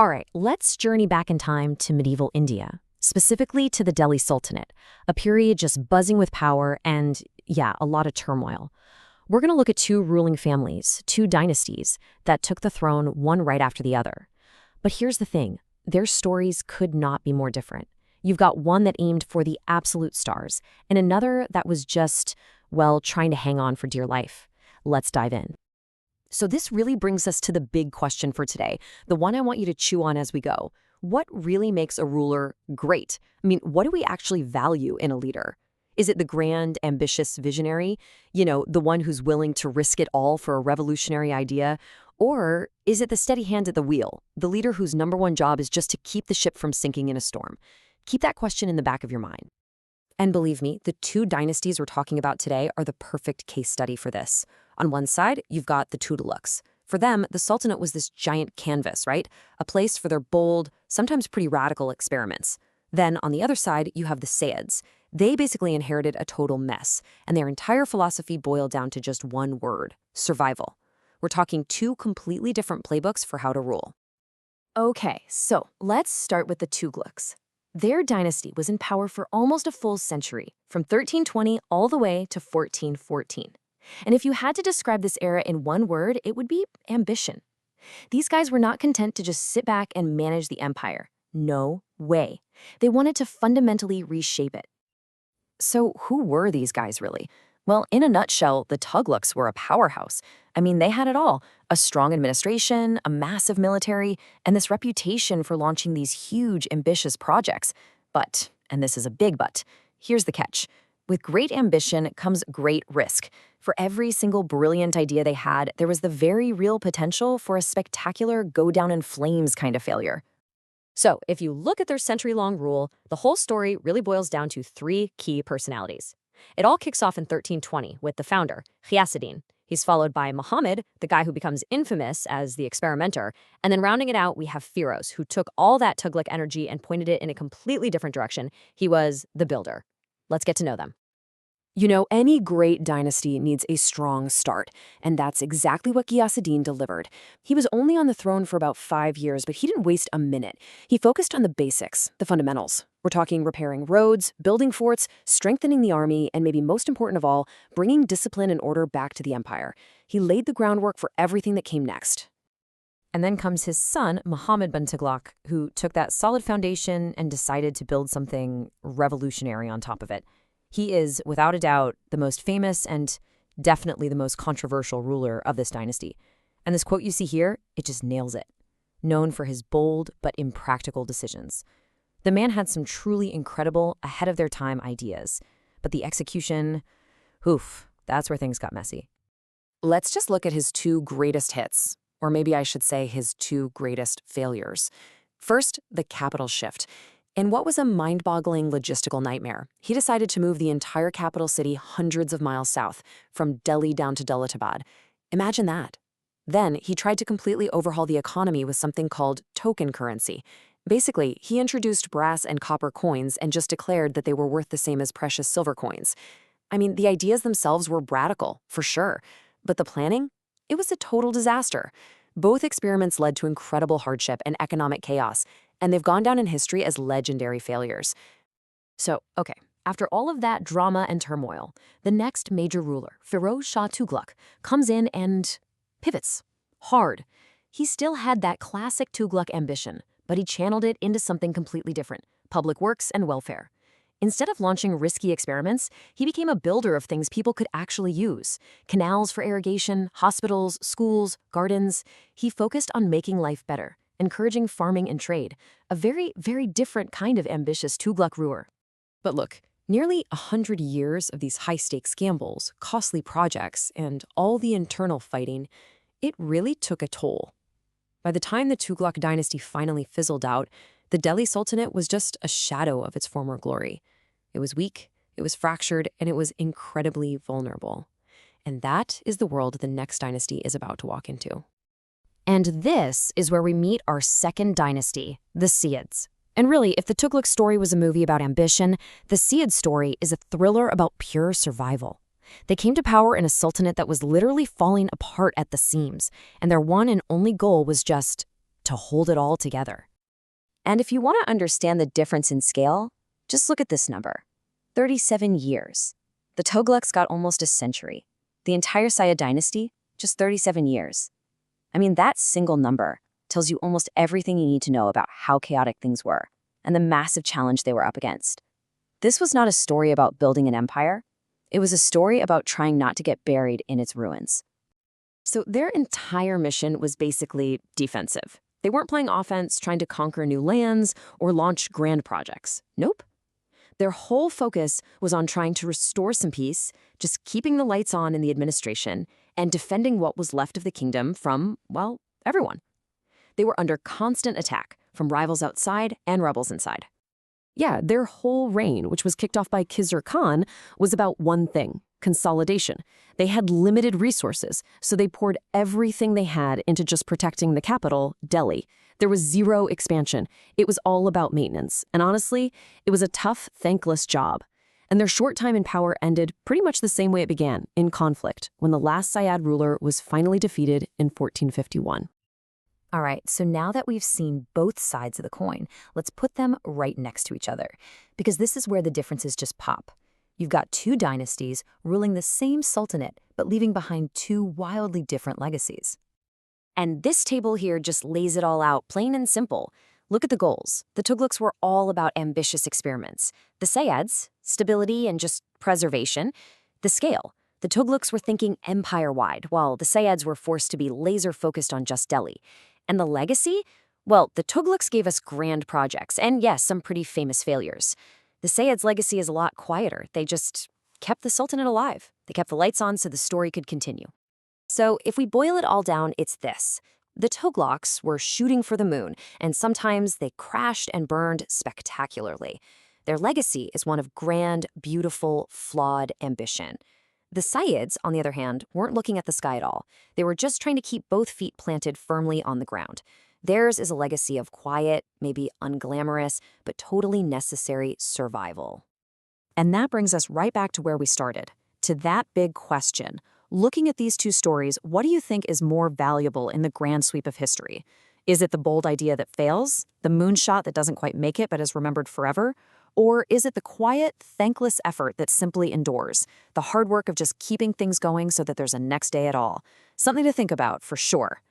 All right, let's journey back in time to medieval India, specifically to the Delhi Sultanate, a period just buzzing with power and, yeah, a lot of turmoil. We're going to look at two ruling families, two dynasties, that took the throne one right after the other. But here's the thing, their stories could not be more different. You've got one that aimed for the absolute stars, and another that was just, well, trying to hang on for dear life. Let's dive in. So this really brings us to the big question for today, the one I want you to chew on as we go. What really makes a ruler great? I mean, what do we actually value in a leader? Is it the grand, ambitious visionary, the one who's willing to risk it all for a revolutionary idea? Or is it the steady hand at the wheel, the leader whose number one job is just to keep the ship from sinking in a storm? Keep that question in the back of your mind. And believe me, the two dynasties we're talking about today are the perfect case study for this. On one side, you've got the Tughlaqs. For them, the Sultanate was this giant canvas, right? A place for their bold, sometimes pretty radical experiments. Then, on the other side, you have the Sayyids. They basically inherited a total mess, and their entire philosophy boiled down to just one word: survival. We're talking two completely different playbooks for how to rule. Okay, so let's start with the Tughlaqs. Their dynasty was in power for almost a full century, from 1320 all the way to 1414. And if you had to describe this era in one word, it would be ambition. These guys were not content to just sit back and manage the empire. No way. They wanted to fundamentally reshape it. So who were these guys really? Well, in a nutshell, the Tughlaqs were a powerhouse. I mean, they had it all: a strong administration, a massive military, and this reputation for launching these huge, ambitious projects. But, and this is a big but, here's the catch. With great ambition comes great risk. For every single brilliant idea they had, there was the very real potential for a spectacular go-down-in-flames kind of failure. So, if you look at their century-long rule, the whole story really boils down to three key personalities. It all kicks off in 1320 with the founder, Ghiyasuddin. He's followed by Muhammad, the guy who becomes infamous as the experimenter, and then rounding it out, we have Firoz, who took all that Tughlaq energy and pointed it in a completely different direction. He was the builder. Let's get to know them. Any great dynasty needs a strong start, and that's exactly what Ghiyasuddin delivered. He was only on the throne for about 5 years, but he didn't waste a minute. He focused on the basics, the fundamentals. We're talking repairing roads, building forts, strengthening the army, and maybe most important of all, bringing discipline and order back to the empire. He laid the groundwork for everything that came next. And then comes his son, Muhammad bin Tughlaq, who took that solid foundation and decided to build something revolutionary on top of it. He is, without a doubt, the most famous and definitely the most controversial ruler of this dynasty. And this quote you see here, it just nails it. Known for his bold but impractical decisions. The man had some truly incredible, ahead-of-their-time ideas. But the execution, that's where things got messy. Let's just look at his two greatest hits, or maybe I should say his two greatest failures. First, the capital shift. In what was a mind-boggling logistical nightmare, he decided to move the entire capital city hundreds of miles south, from Delhi down to Daulatabad. Imagine that. Then, he tried to completely overhaul the economy with something called token currency. Basically, he introduced brass and copper coins and just declared that they were worth the same as precious silver coins. I mean, the ideas themselves were radical, for sure. But the planning? It was a total disaster. Both experiments led to incredible hardship and economic chaos, and they've gone down in history as legendary failures. So, okay, after all of that drama and turmoil, the next major ruler, Firoz Shah Tughlaq, comes in and pivots. Hard. He still had that classic Tughlaq ambition, but he channeled it into something completely different: public works and welfare. Instead of launching risky experiments, he became a builder of things people could actually use. Canals for irrigation, hospitals, schools, gardens. He focused on making life better, encouraging farming and trade, a very, very different kind of ambitious Tughlaq ruler. But look, nearly 100 years of these high-stakes gambles, costly projects, and all the internal fighting, it really took a toll. By the time the Tughlaq dynasty finally fizzled out, the Delhi Sultanate was just a shadow of its former glory. It was weak, it was fractured, and it was incredibly vulnerable. And that is the world the next dynasty is about to walk into. And this is where we meet our second dynasty, the Sayyids. And really, if the Tughlaq story was a movie about ambition, the Sayyid story is a thriller about pure survival. They came to power in a sultanate that was literally falling apart at the seams, and their one and only goal was just to hold it all together. And if you want to understand the difference in scale, just look at this number. 37 years. The Tughlaqs got almost a century. The entire Sayyid dynasty, just 37 years. I mean, that single number tells you almost everything you need to know about how chaotic things were and the massive challenge they were up against. This was not a story about building an empire. It was a story about trying not to get buried in its ruins. So their entire mission was basically defensive. They weren't playing offense, trying to conquer new lands or launch grand projects. Nope. Their whole focus was on trying to restore some peace, just keeping the lights on in the administration, and defending what was left of the kingdom from, well, everyone. They were under constant attack from rivals outside and rebels inside. Yeah, their whole reign, which was kicked off by Khizr Khan, was about one thing: consolidation. They had limited resources, so they poured everything they had into just protecting the capital, Delhi. There was zero expansion. It was all about maintenance. And honestly, it was a tough, thankless job. And their short time in power ended pretty much the same way it began, in conflict, when the last Sayyid ruler was finally defeated in 1451. All right, so now that we've seen both sides of the coin, let's put them right next to each other, because this is where the differences just pop. You've got two dynasties ruling the same sultanate, but leaving behind two wildly different legacies. And this table here just lays it all out, plain and simple. Look at the goals. The Tughlaqs were all about ambitious experiments. The Sayyids, stability and just preservation. The scale. The Tughlaqs were thinking empire-wide, while the Sayyids were forced to be laser-focused on just Delhi. And the legacy? Well, the Tughlaqs gave us grand projects, and yes, some pretty famous failures. The Sayyids' legacy is a lot quieter. They just kept the Sultanate alive. They kept the lights on so the story could continue. So if we boil it all down, it's this. The Tughlaqs were shooting for the moon, and sometimes they crashed and burned spectacularly. Their legacy is one of grand, beautiful, flawed ambition. The Sayyids, on the other hand, weren't looking at the sky at all. They were just trying to keep both feet planted firmly on the ground. Theirs is a legacy of quiet, maybe unglamorous, but totally necessary survival. And that brings us right back to where we started, to that big question. Looking at these two stories, what do you think is more valuable in the grand sweep of history? Is it the bold idea that fails, the moonshot that doesn't quite make it but is remembered forever? Or is it the quiet, thankless effort that simply endures, the hard work of just keeping things going so that there's a next day at all? Something to think about, for sure.